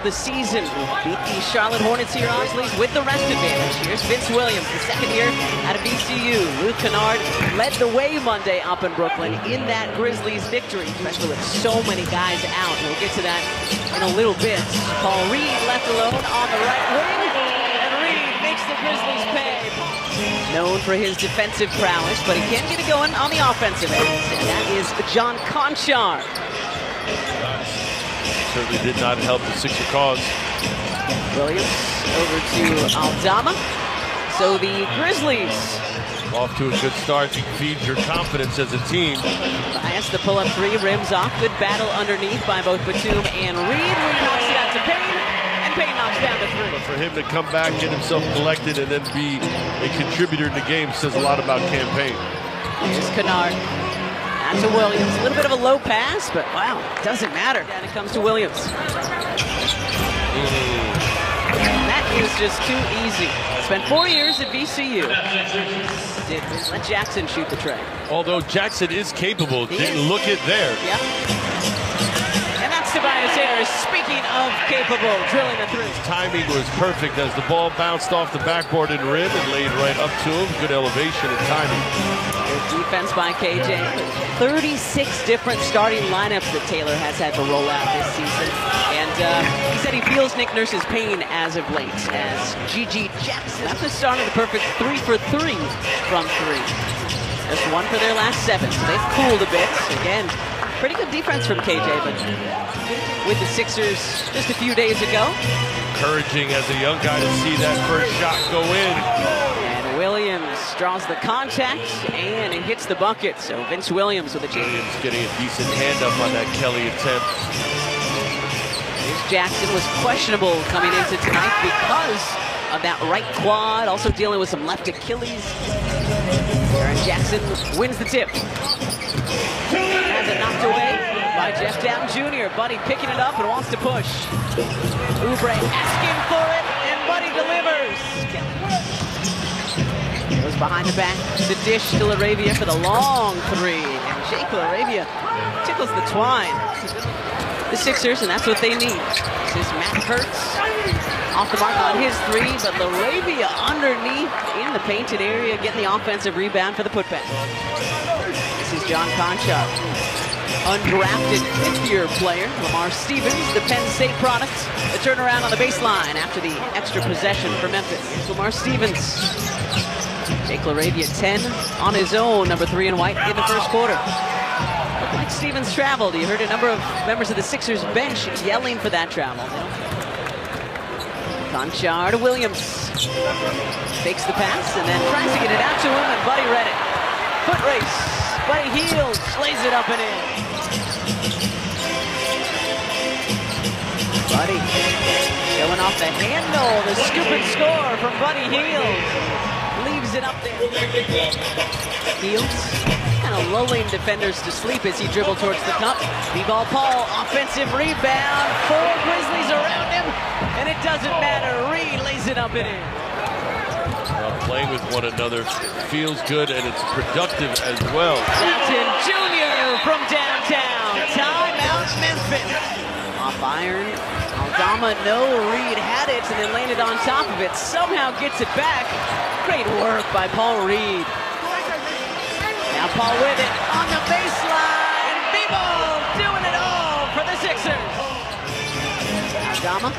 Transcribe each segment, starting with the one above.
The season beat the Charlotte Hornets here on Grizzlies with the rest advantage. Here's Vince Williams, the second year out of VCU. Ruth Kennard led the way Monday up in Brooklyn in that Grizzlies victory, especially with so many guys out. We'll get to that in a little bit. Paul Reed left alone on the right wing, and Reed makes the Grizzlies pay. Known for his defensive prowess, but he can get it going on the offensive end. And that is John Conchar. Certainly did not help the Sixer cause. Williams over to Aldama. So the Grizzlies off to a good start. Feeds your confidence as a team. Bias the pull-up three, rims off. Good battle underneath by both Batum and Reed. Reed knocks it out to Payne, and Payne knocks down the three. But for him to come back, get himself collected, and then be a contributor in the game says a lot about campaign. Here's Kennard. To Williams, a little bit of a low pass, but wow, doesn't matter. And it comes to Williams. That is just too easy. Spent 4 years at VCU. Did let Jackson shoot the tray. Although Jackson is capable, didn't look it there. Yep. And that's Tobias Harris. Speaking of capable, drilling a three. His timing was perfect as the ball bounced off the backboard and rim and laid right up to him. Good elevation and timing. Good defense by KJ. 36 different starting lineups that Taylor has had to roll out this season. And he said he feels Nick Nurse's pain as of late, as G.G. Jackson at the start of the perfect 3 for 3 from three. Just one for their last 7. So they've cooled a bit. Again, pretty good defense from KJ, but with the Sixers just a few days ago. Encouraging as a young guy to see that first shot go in. And Williams draws the contact, and it hits the bucket. So Vince Williams with a chance. Williams getting a decent hand up on that Kelly attempt. Jackson was questionable coming into tonight because of that right quad, also dealing with some left Achilles. Aaron Jackson wins the tip. Has it knocked away by Jeff Down Jr. Buddy picking it up and wants to push. Oubre asking for it, and Buddy delivers. Goes behind the back, the dish to LaRavia for the long three. And Jake LaRavia tickles the twine. The Sixers, and that's what they need. This is Matt Kurtz off the mark on his three, but LaRavia underneath in the painted area, getting the offensive rebound for the putback. This is John Conchar, undrafted fifth-year player. Lamar Stevens, the Penn State product. The turnaround on the baseline after the extra possession for Memphis. Lamar Stevens. Jake LaRavia 10 on his own, number 3 in white in the first quarter. Like Stevens traveled. You heard a number of members of the Sixers bench yelling for that travel. Conchar to Williams. Fakes the pass and then tries to get it out to him, and Buddy read it. Foot race. Buddy heels, lays it up and in. Buddy showing off the handle. The scoop and score from Buddy Hield. Leaves it up there. Hield kind of lulling defenders to sleep as he dribbled towards the cup. B-ball Paul, offensive rebound. 4 Grizzlies around him, and it doesn't matter. Reed lays it up and in. Playing with one another feels good, and it's productive as well. Johnson Jr. from downtown. Timeout Memphis. Off iron. Aldama, no. Reed had it, and then landed on top of it. Somehow gets it back. Great work by Paul Reed. Now Paul with it on the baseline. B-ball doing it all for the Sixers. Aldama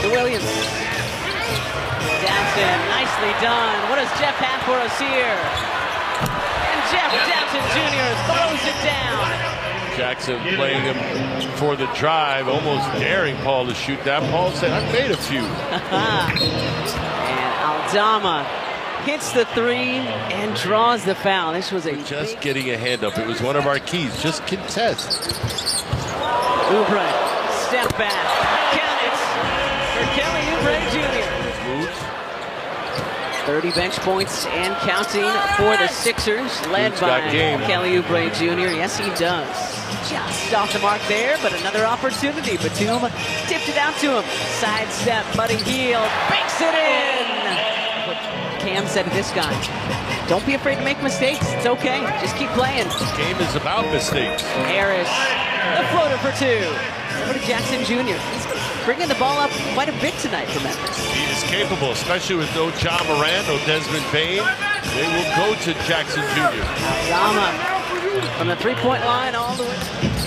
to Williams. Johnson, nicely done. What does Jeff have for us here? And Jeff Jackson Jr. throws it down. Jackson playing him for the drive, almost daring Paul to shoot that. Paul said, I've made a few. And Aldama hits the three and draws the foul. This was a just getting a hand up. It was one of our keys. Just contest. Oubre, step back. Count it for Kelly Oubre Jr. 30 bench points and counting for the Sixers, led by Kelly Oubre Jr. Yes, he does. Just off the mark there, but another opportunity. Batum tipped it out to him. Sidestep, Buddy Hield banks it in. Cam said to this guy, don't be afraid to make mistakes. It's okay. Just keep playing. This game is about mistakes. Harris, the floater for 2. Over to Jackson Jr. bringing the ball up quite a bit tonight for Memphis. He is capable, especially with no John Moran, no Desmond Bain. They will go to Jackson Jr. Aldama from the three-point line all the way.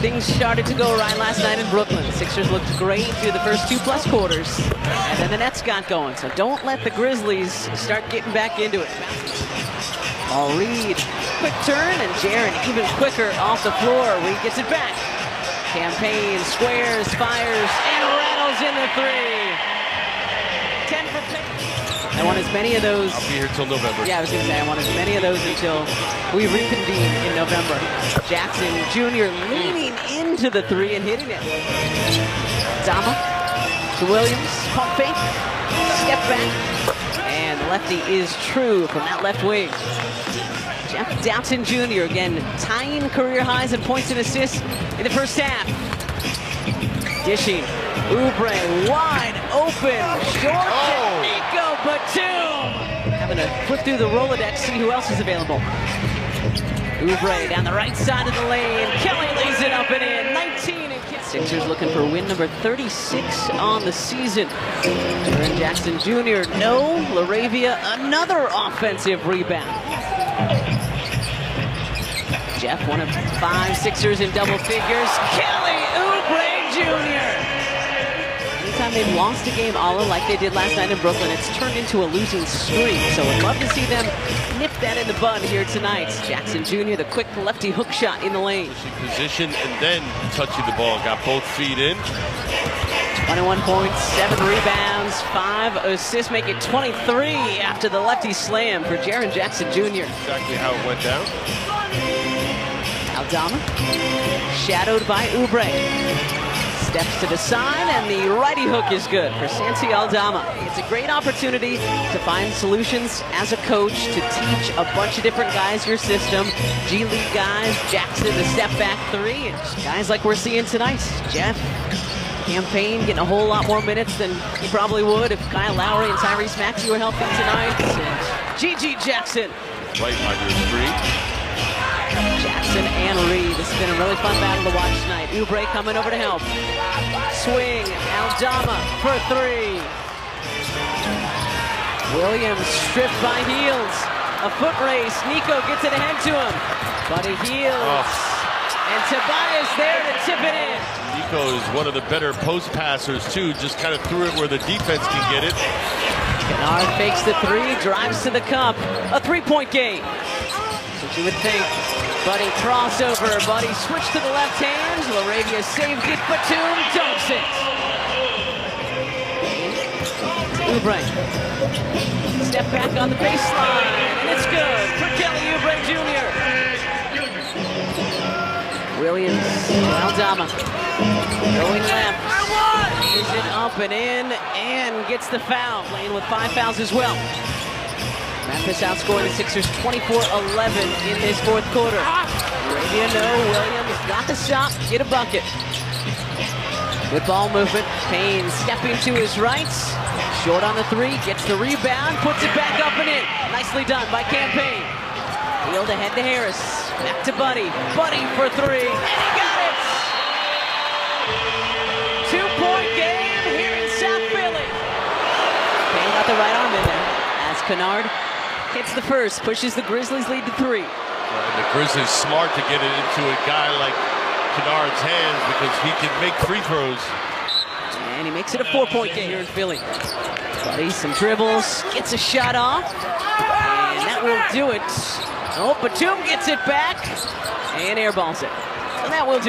Things started to go right last night in Brooklyn. The Sixers looked great through the first 2+ quarters, and then the Nets got going. So don't let the Grizzlies start getting back into it. Ball Reed, quick turn, and Jaren even quicker off the floor. Reed gets it back. Campaign squares, fires, and rattles in the three. 10 for Payne. I want as many of those. I'll be here till November. Yeah, I was going to say, I want as many of those until we reconvene in November. Jackson Jr. leaning into the three and hitting it. Dama to Williams, pump fake, step back, and the lefty is true from that left wing. Jeff Dowson Jr. again tying career highs in points and assists in the first half. Dishing, Oubre wide open, short to Nico Batum. Having to flip through the Rolodex, see who else is available. Oubre down the right side of the lane. Kelly lays it up and in. 19 and kids. Sixers looking for win number 36 on the season. Jaren Jackson Jr. No. LaRavia another offensive rebound. Jeff, one of 5 Sixers in double figures. Kelly Oubre Jr. Anytime they've lost a game, Alla, like they did last night in Brooklyn, it's turned into a losing streak. So I'd love to see them nip that in the bud here tonight. Jackson Jr., the quick lefty hook shot in the lane. Position and then touching the ball. Got both feet in. 21 points, 7 rebounds, 5 assists, make it 23 after the lefty slam for Jaren Jackson Jr. Exactly how it went down. Aldama, shadowed by Oubre. Steps to the side, and the righty hook is good for Santi Aldama. It's a great opportunity to find solutions as a coach, to teach a bunch of different guys your system. G League guys, Jackson, the step back three, and guys like we're seeing tonight. Jeff, Campaign getting a whole lot more minutes than he probably would if Kyle Lowry and Tyrese Maxey were healthy tonight. And G.G. Jackson. Right on your screen. Jackson and Reed. This has been a really fun battle to watch tonight. Oubre coming over to help. Swing, Aldama for 3. Williams stripped by Heels. A foot race. Nico gets it ahead to him. But he heals. And Tobias there to tip it in. Nico is one of the better post passers too. Just kind of threw it where the defense can get it. Kennard fakes the 3, drives to the cup. A 3-point game. What you would think. Buddy crossover. Buddy switched to the left hand. LaRavia saved it. Batum dunks it. Oubre. Step back on the baseline. And it's good for Kelly Oubre Jr. Williams, Aldama. Going left. Lays it up and in. And gets the foul. Playing with 5 fouls as well. Memphis outscoring the Sixers 24-11 in this 4th quarter. LaRavia no, Williams got the stop, get a bucket. Good ball movement, Payne stepping to his right. Short on the 3, gets the rebound, puts it back up and in. Nicely done by Campaign. Field ahead to Harris, back to Buddy. Buddy for 3, and he got it! 2-point game here in South Philly. Payne got the right arm in there as Kennard hits the first, pushes the Grizzlies lead to 3. And the Grizzlies smart to get it into a guy like Kennard's hands because he can make free throws. And he makes it a 4-point game here in Philly. Buddy, some dribbles, gets a shot off, and that will do it. Oh, Batum gets it back and airballs it. And that will do it.